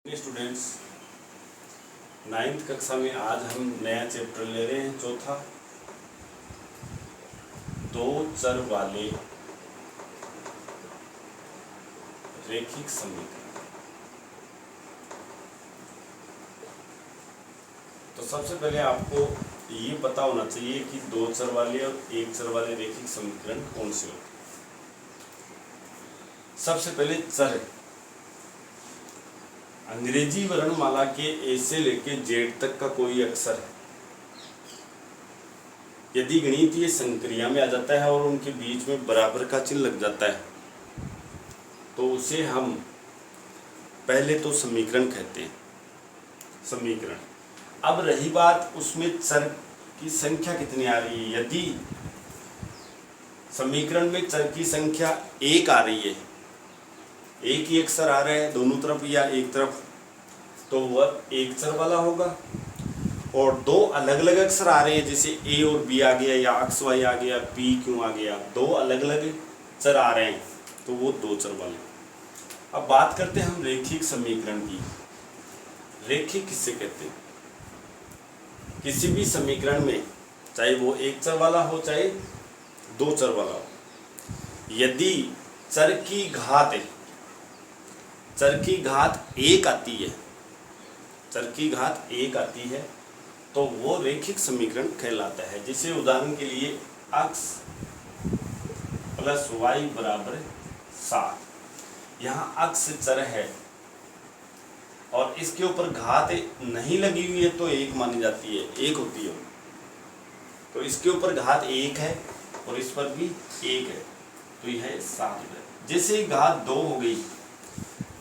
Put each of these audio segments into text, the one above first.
Students, 9th कक्षा में आज हम नया चैप्टर ले रहे हैं, चौथा, दो चर वाले रैखिक समीकरण। तो सबसे पहले आपको ये पता होना चाहिए कि दो चर वाले और एक चर वाले रैखिक समीकरण कौन से होते हैं। सबसे पहले चर, अंग्रेजी वर्णमाला के ए से लेके जेड तक का कोई अक्षर है, यदि गणितीय संक्रिया में आ जाता है और उनके बीच में बराबर का चिन्ह लग जाता है तो उसे हम पहले तो समीकरण कहते हैं। समीकरण। अब रही बात उसमें चर की संख्या कितनी आ रही है। यदि समीकरण में चर की संख्या एक आ रही है, एक ही अक्षर आ रहा है दोनों तरफ या एक तरफ, तो वह एक चर वाला होगा। और दो अलग अलग अक्षर आ रहे हैं, जैसे ए और बी आ गया या एक्स वाई आ गया, पी क्यों आ गया, दो अलग अलग चर आ रहे हैं तो वो दो चर वाले। अब बात करते हैं हम रैखिक समीकरण की। रैखिक किससे कहते हैं? किसी भी समीकरण में चाहे वो एक चर वाला हो चाहे दो चर वाला हो, यदि चर की घात एक आती है, चर की घात एक आती है तो वो रैखिक समीकरण कहलाता है। जैसे उदाहरण के लिए x प्लस वाई बराबर 7, यहाँ x चर है और इसके ऊपर घात नहीं लगी हुई है तो एक मानी जाती है, एक होती है। तो इसके ऊपर घात एक है और इस पर भी एक है तो यह 7। जैसे ही घात 2 हो गई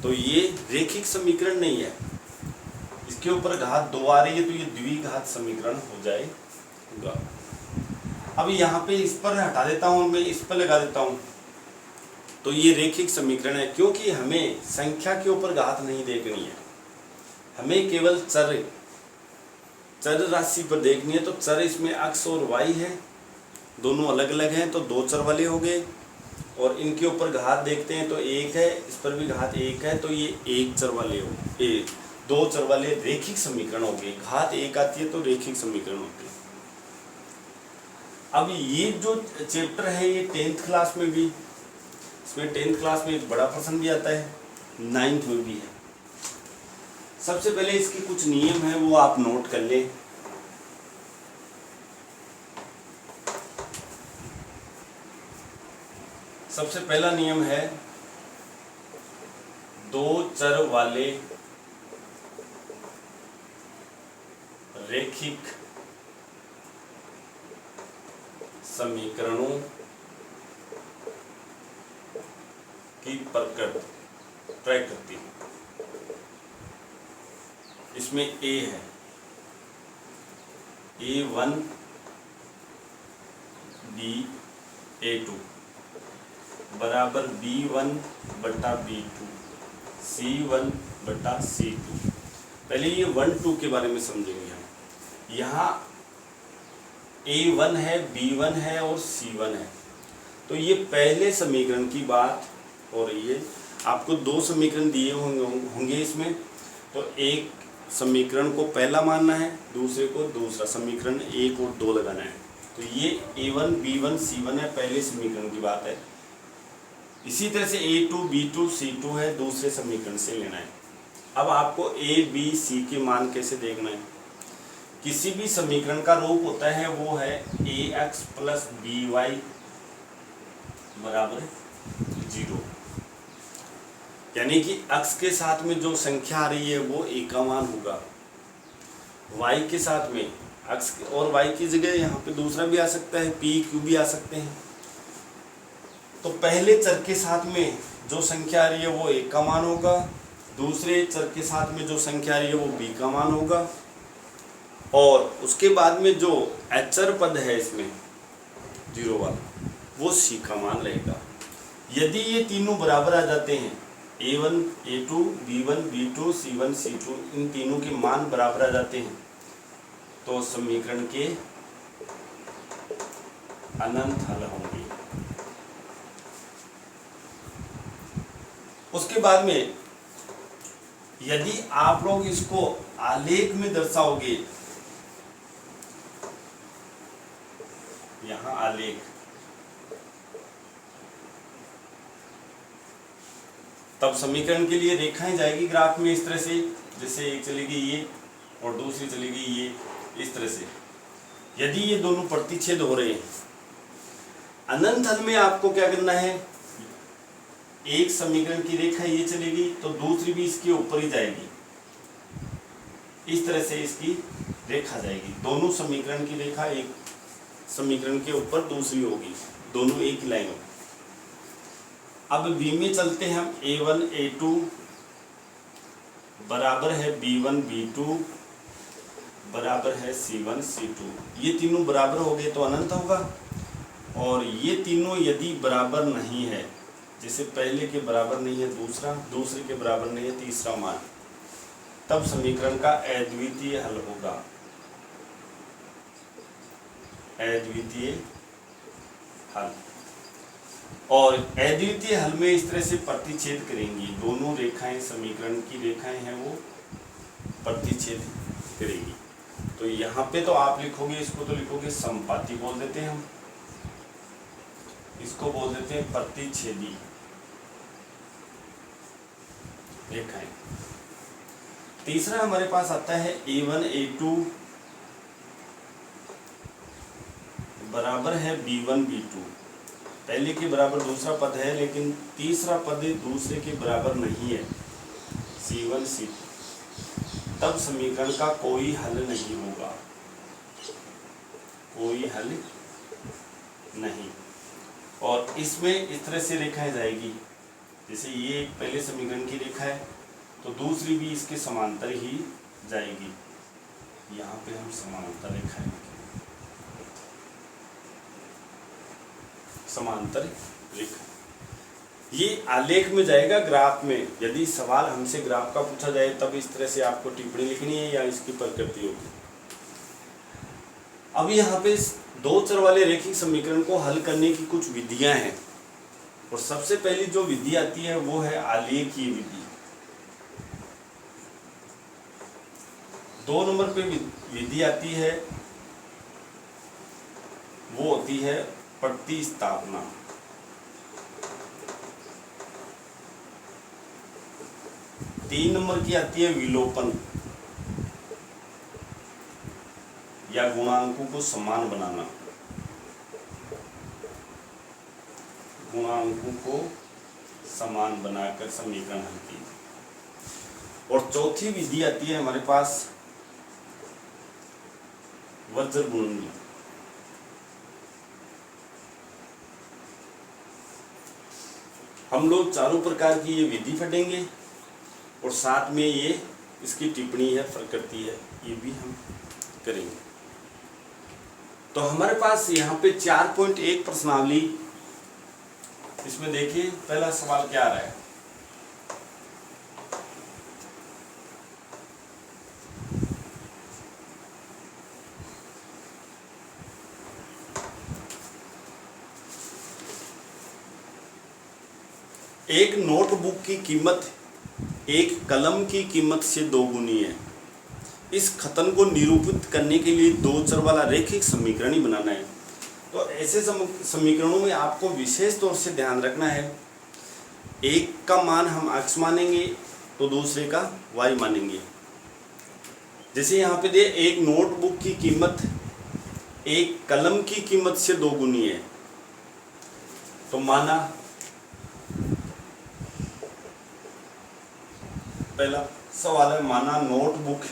तो ये रैखिक समीकरण नहीं है, इसके ऊपर घात 2 आ रही है तो ये द्विघात समीकरण हो जाएगा। अब यहाँ पे इस पर हटा देता हूँ, मैं इस पर लगा देता हूँ तो ये रैखिक समीकरण है, क्योंकि हमें संख्या के ऊपर घात नहीं देखनी है, हमें केवल चर राशि पर देखनी है। तो चर इसमें x और y है, दोनों अलग अलग हैं तो दो चर वाले हो गए। और इनके ऊपर घात देखते हैं तो एक है, इस पर भी घात एक है तो ये एक चर वाले हो, दो चर वाले रैखिक समीकरण हो गए। घात एक आती है तो रैखिक समीकरण होते हैं। अब ये जो चैप्टर है ये 10th क्लास में भी, इसमें 10th क्लास में एक बड़ा प्रश्न भी आता है, 9th में भी है। सबसे पहले इसके कुछ नियम है वो आप नोट कर लें। सबसे पहला नियम है दो चर वाले रैखिक समीकरणों की प्रकृति। इसमें ए है, A1 B A2 बराबर B1 बटा B2 C1 बटा C2। पहले ये 1 2 के बारे में समझेंगे हम। यहाँ A1 है, B1 है और C1 है, तो ये पहले समीकरण की बात हो रही है। आपको दो समीकरण दिए होंगे इसमें, तो एक समीकरण को पहला मानना है, दूसरे को दूसरा, समीकरण 1 और 2 लगाना है। तो ये A1 B1 C1 है, पहले समीकरण की बात है। इसी तरह से A2 B2 C2 है, दूसरे समीकरण से लेना है। अब आपको A B C के मान कैसे देखना है। किसी भी समीकरण का रूप होता है वो है AX प्लस BY बराबर 0, यानी कि x के साथ में जो संख्या आ रही है वो a का मान होगा। y के साथ में x और y की जगह यहाँ पे दूसरा भी आ सकता है, p q भी आ सकते हैं। तो पहले चर के साथ में जो संख्या आ रही है वो a का मान होगा, दूसरे चर के साथ में जो संख्या आ रही है वो b का मान होगा, और उसके बाद में जो अचर पद है इसमें 0 वाला वो c का मान रहेगा। यदि ये तीनों बराबर आ जाते हैं, A1 A2 B1 B2 C1 C2, इन तीनों के मान बराबर आ जाते हैं तो समीकरण के अनंत हल होंगे। उसके बाद में यदि आप लोग इसको आलेख में दर्शाओगे, यहां आलेख, तब समीकरण के लिए रेखाएं जाएगी ग्राफ में इस तरह से, जैसे एक चलेगी ये और दूसरी चलेगी ये, इस तरह से। यदि ये दोनों प्रतिच्छेद हो रहे हैं, अनंत हल में आपको क्या करना है, एक समीकरण की रेखा ये चलेगी तो दूसरी भी इसके ऊपर ही जाएगी, इस तरह से इसकी रेखा जाएगी। दोनों समीकरण की रेखा एक समीकरण के ऊपर दूसरी होगी, दोनों एक लाइन होगी। अब बी में चलते हैं हम, a1 a2 बराबर है b1 b2 बराबर है c1 c2। ये तीनों बराबर हो गए तो अनंत होगा, और ये तीनों यदि बराबर नहीं है, जैसे पहले के बराबर नहीं है दूसरा, दूसरे के बराबर नहीं है तीसरा मान, तब समीकरण का अद्वितीय हल होगा, अद्वितीय हल। और अद्वितीय हल में इस तरह से प्रतिच्छेद करेंगी, दोनों रेखाएं समीकरण की रेखाएं हैं वो प्रतिच्छेद करेगी। तो यहाँ पे तो आप लिखोगे, इसको तो लिखोगे समपाती बोल देते हैं हम, इसको बोल देते हैं प्रतिच्छेदी रेखाएं। तीसरा हमारे पास आता है a1 a2 बराबर है b1 b2। पहले के बराबर दूसरा पद है, लेकिन तीसरा पद दूसरे के बराबर नहीं है, c1 c2। तब समीकरण का कोई हल नहीं होगा, कोई हल नहीं। और इसमें इस तरह से रेखाएं जाएगी, जैसे ये पहले समीकरण की रेखा है तो दूसरी भी इसके समांतर ही जाएगी। यहाँ पे हम समांतर रेखा लिखेंगे, समांतर रेखा। ये आलेख में जाएगा ग्राफ में। यदि सवाल हमसे ग्राफ का पूछा जाए तब इस तरह से आपको टिप्पणी लिखनी है या इसकी प्रकृति होगी। अब यहाँ पे दो चर वाले रैखिक समीकरण को हल करने की कुछ विधियां हैं, और सबसे पहली जो विधि आती है वो है आलेखीय विधि। 2 नंबर पे विधि आती है, वो होती है प्रतिस्थापना। तीन नंबर की आती है विलोपन या गुणांकों को समान बनाना, गुणांकों को समान बनाकर समीकरण हल कीजिए। और चौथी विधि आती है हमारे पास वज्र गुणन। हम लोग चारों प्रकार की ये विधि पढ़ेंगे और साथ में ये इसकी टिप्पणी है, प्रकृति है, ये भी हम करेंगे। तो हमारे पास यहाँ पे 4.1 प्रश्नावली, इसमें देखिए पहला सवाल क्या आ रहा है। एक नोटबुक की कीमत एक कलम की कीमत से 2 गुनी है। इस कथन को निरूपित करने के लिए 2 चर वाला रैखिक समीकरण ही बनाना है। तो ऐसे समीकरणों में आपको विशेष तौर से ध्यान रखना है, एक का मान हम x मानेंगे तो दूसरे का y मानेंगे। जैसे यहाँ पे दे एक नोटबुक की कीमत एक कलम की कीमत से 2 गुनी है, तो माना पहला सवाल है, माना नोटबुक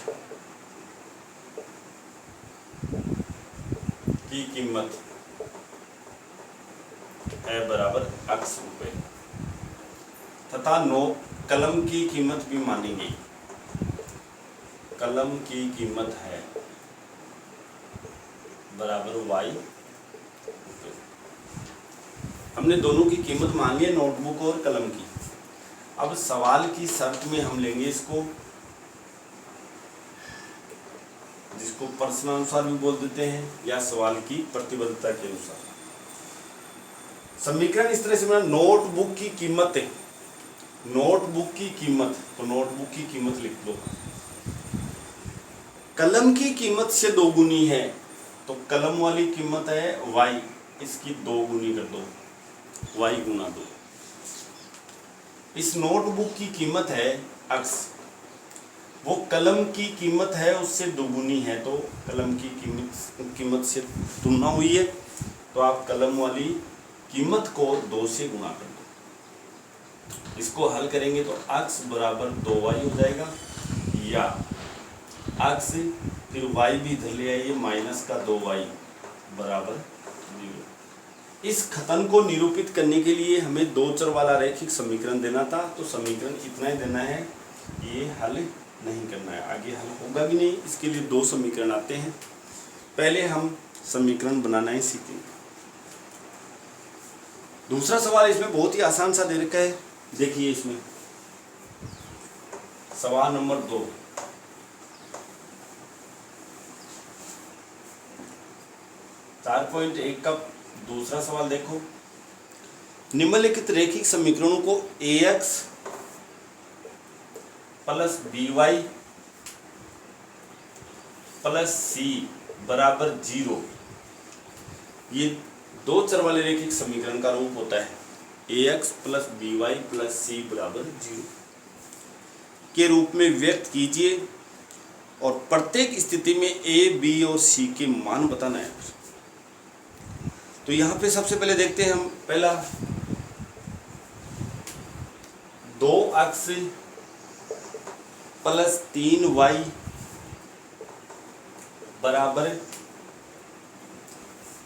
की कीमत है बराबर x रुपए, तथा कलम की कीमत भी मानेंगे, कलम की कीमत है बराबर y रुपए। हमने दोनों की कीमत मान ली है, नोटबुक और कलम की। अब सवाल की शर्त में हम लेंगे इसको, जिसको प्रश्नानुसार भी बोल देते हैं या सवाल की प्रतिबद्धता के अनुसार। समीकरण इस तरह से बना, नोटबुक की कीमत नोटबुक की कीमत, तो नोटबुक की कीमत लिख दो। कलम की कीमत से 2 गुनी है, तो कलम वाली कीमत है y, इसकी 2 गुनी कर दो, y गुना 2। इस नोटबुक की कीमत है x, वो कलम की कीमत है उससे 2 गुनी है, तो कलम की कीमत से तुलना हुई है, तो आप कलम वाली कीमत को 2 से गुणा कर दो। इसको हल करेंगे तो x बराबर 2y हो जाएगा, या x फिर y भी इधर ले आइए, माइनस का 2y बराबर 0। इस कथन को निरूपित करने के लिए हमें 2 चर वाला रैखिक समीकरण देना था, तो समीकरण इतना ही देना है, ये हल नहीं करना है, आगे हल होगा भी नहीं। इसके लिए 2 समीकरण आते हैं, पहले हम समीकरण बनाना ही सीखेंगे। दूसरा सवाल इसमें बहुत ही आसान सा दे रखा है, देखिए इसमें सवाल नंबर 2, चार पॉइंट 1 का दूसरा सवाल देखो। निम्नलिखित रैखिक समीकरणों को ax plus by plus c बराबर 0, ये 2 चर वाले रैखिक समीकरण का रूप होता है। ax plus by plus c बराबर 0 के रूप में व्यक्त कीजिए और प्रत्येक स्थिति में a, b और c के मान बताना है। तो यहाँ पे सबसे पहले देखते हैं हम, पहला 2x प्लस 3y बराबर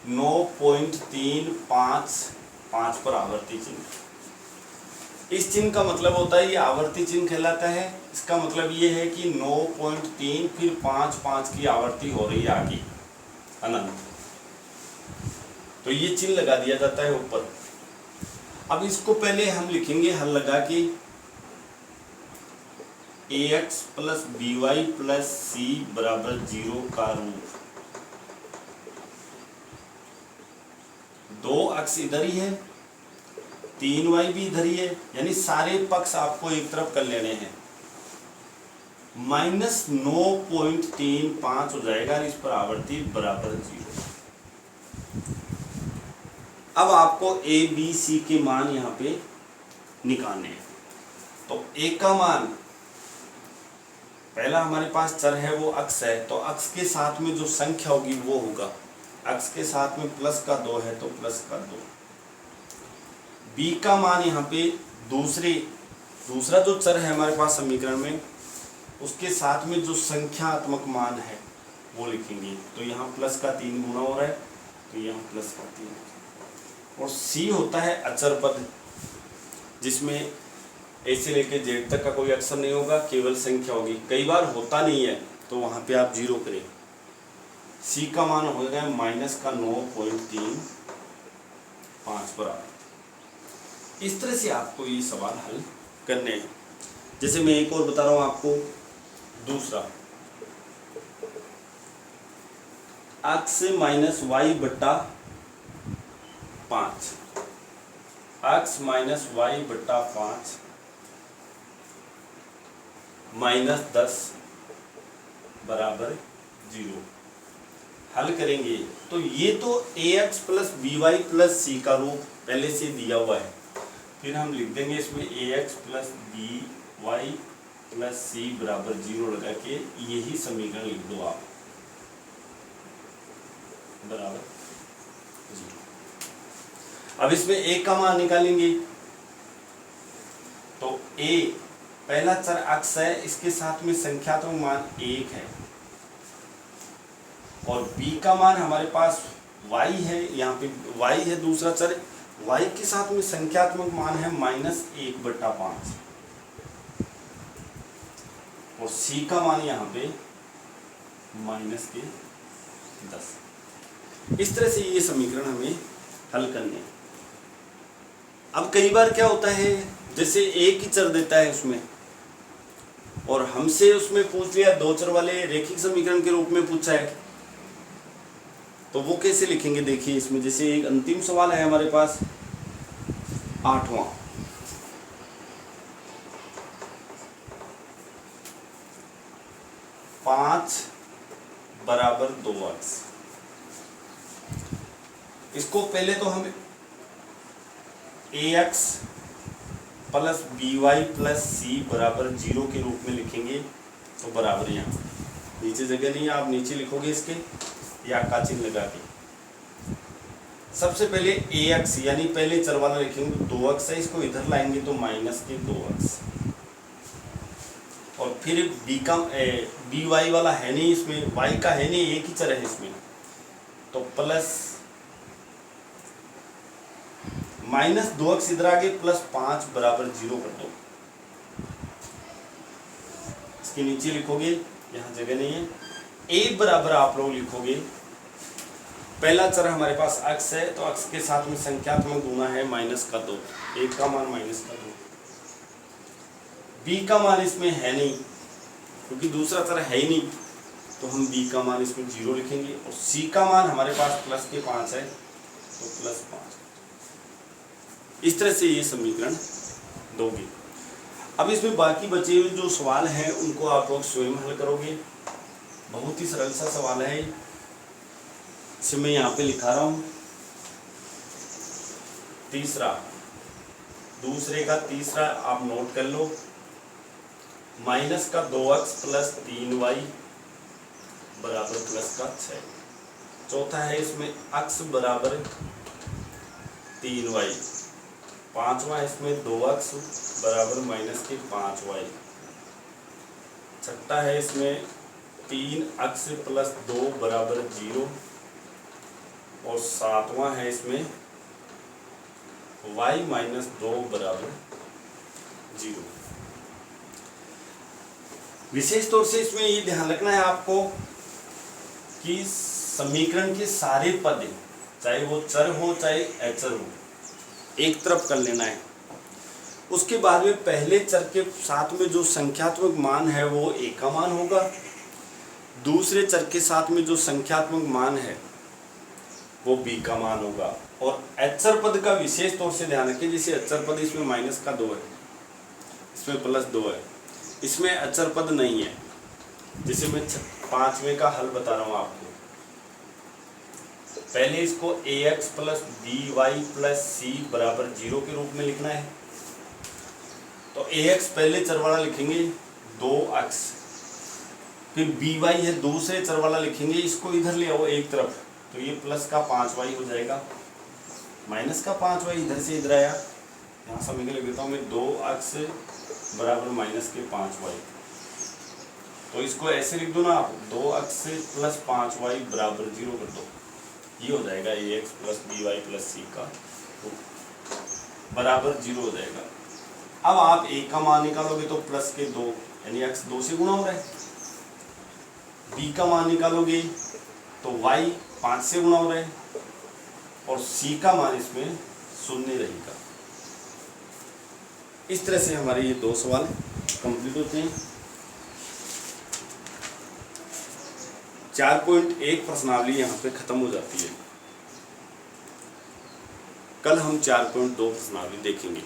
9.355 पर आवर्ती चिन्ह। इस चिन्ह का मतलब होता है, ये आवर्ती चिन्ह कहलाता है। इसका मतलब ये है कि 9.3 फिर 5 की आवर्ती हो रही है आगे अनंत, तो ये चिन्ह लगा दिया जाता है ऊपर। अब इसको पहले हम लिखेंगे हल लगा के, ax plus by plus c बराबर 0 का रूप, 2x इधर ही है, 3y भी इधर ही है, यानी सारे पक्ष आपको एक तरफ कर लेने हैं, माइनस 9.35 हो जाएगा, और इस पर आवर्ती बराबर 0। अब आपको a, b, c के मान यहाँ पे निकालने हैं। तो a का मान, पहला हमारे पास चर है वो x है, तो x के साथ में जो संख्या होगी वो होगा, x के साथ में प्लस का 2 है तो प्लस का 2। b का मान यहाँ पे दूसरा जो चर है हमारे पास समीकरण में, उसके साथ में जो संख्यात्मक मान है वो लिखेंगे। तो यहाँ प्लस का 3 गुना हो रहा है, तो यहाँ प्लस का 3। और c होता है अचर पद, जिसमें ए से लेके जेड तक का कोई अक्षर नहीं होगा, केवल संख्या होगी। कई बार होता नहीं है तो वहाँ पे आप 0 करें। c का मान हो गया माइनस का 9.35 पर। इस तरह से आपको ये सवाल हल करने हैं। जैसे मैं एक और बता रहा हूँ आपको, दूसरा x माइनस वाई बट्टा 5, x माइनस वाई बट्टा 5 माइनस 10 बराबर 0। हल करेंगे तो ये तो ax plus by plus c का रूप पहले से दिया हुआ है, फिर हम लिख देंगे इसमें ax plus by plus c बराबर 0 लगा के यही समीकरण लिख दो आप, बराबर 0। अब इसमें a का मान निकालेंगे, तो a पहला चर x है, इसके साथ में संख्यात्मक मान 1 है, और b का मान हमारे पास y है, यहाँ पे y है दूसरा चर, y के साथ में संख्यात्मक मान है -1/5, और c का मान यहाँ पे -10। इस तरह से ये समीकरण हमें हल करने हैं। अब कई बार क्या होता है, जैसे एक ही चर देता है उसमें, और हमसे उसमें पूछ लिया 2 चर वाले रैखिक समीकरण के रूप में पूछा है, तो वो कैसे लिखेंगे। देखिए इसमें जैसे एक अंतिम सवाल है हमारे पास 8वां, 5 बराबर 2x। इसको पहले तो हम ax plus by plus c बराबर 0 के रूप में लिखेंगे। तो बराबर यहाँ नीचे जगह नहीं है, आप नीचे लिखोगे इसके या का चिन्ह लगा के। सबसे पहले ax यानी पहले चर वाला लिखेंगे 2x है, इसको इधर लाएंगे तो माइनस के 2x। और फिर by वाला है नहीं इसमें, y का है नहीं, एक ही चर है इसमें, तो प्लस माइनस 2x इधर आगे प्लस 5 बराबर 0 कर दो। इसके नीचे लिखोगे, यहाँ जगह नहीं है, a बराबर आप लोग लिखोगे, पहला चर हमारे पास x है तो x के साथ में संख्यात्मक गुना है माइनस का 2, एक का मान माइनस का 2। b का मान इसमें है नहीं क्योंकि दूसरा चर है ही नहीं, तो हम b का मान इसमें 0 लिखेंगे। और c का मान हमारे पास प्लस के 5 है तो प्लस 5। इस तरह से ये समीकरण दोगे। अब इसमें बाकी बचे हुए जो सवाल हैं उनको आप लोग स्वयं हल करोगे। बहुत ही सरल सा सवाल है, इसे मैं यहाँ पे लिखा रहा हूँ। तीसरा, दूसरे का तीसरा आप नोट कर लो, माइनस का 2x प्लस 3y बराबर प्लस का 6। चौथा है इसमें x बराबर 3y। पांचवा इसमें 2x बराबर माइनस के 5y। छठा है इसमें 3x प्लस 2 बराबर 0। और सातवां है इसमें y माइनस 2 बराबर 0। विशेष तौर से इसमें ये ध्यान रखना है आपको कि समीकरण के सारे पद, चाहे वो चर हो चाहे अचर हो, एक तरफ कर लेना है। उसके बाद में पहले चर के साथ में जो संख्यात्मक मान है वो a का मान होगा, दूसरे चर के साथ में जो संख्यात्मक मान है वो b का मान होगा। और अचर पद का विशेष तौर से ध्यान रखें, जैसे अचर पद इसमें माइनस का 2 है, इसमें प्लस 2 है, इसमें अचर पद नहीं है। जैसे मैं 5वें का हल बता रहा हूँ आपको, पहले इसको ax plus by plus c बराबर 0 के रूप में लिखना है। तो ax पहले चर वाला लिखेंगे 2x, फिर by है दूसरे चर वाला लिखेंगे, इसको इधर ले आओ एक तरफ, तो ये प्लस का 5y हो जाएगा, माइनस का 5y इधर से इधर आया, यहाँ समीकरण लिख देता हूँ मैं 2x बराबर माइनस के 5y। तो इसको ऐसे लिख दो ना आप, 2x प्लस 5y बराबर 0 कर दो, ये हो जाएगा ax plus by plus c का बराबर 0 हो जाएगा। अब आप a का मान निकालोगे तो प्लस के 2 यानी x 2 से गुणा हो रहा है, b का मान निकालोगे तो y 5 से गुणा हो रहा है, और c का मान इसमें 0 रहेगा। इस तरह से हमारे ये 2 सवाल कंप्लीट होते हैं। 4.1 प्रश्नावली यहाँ पे खत्म हो जाती है। कल हम 4.2 प्रश्नावली देखेंगे।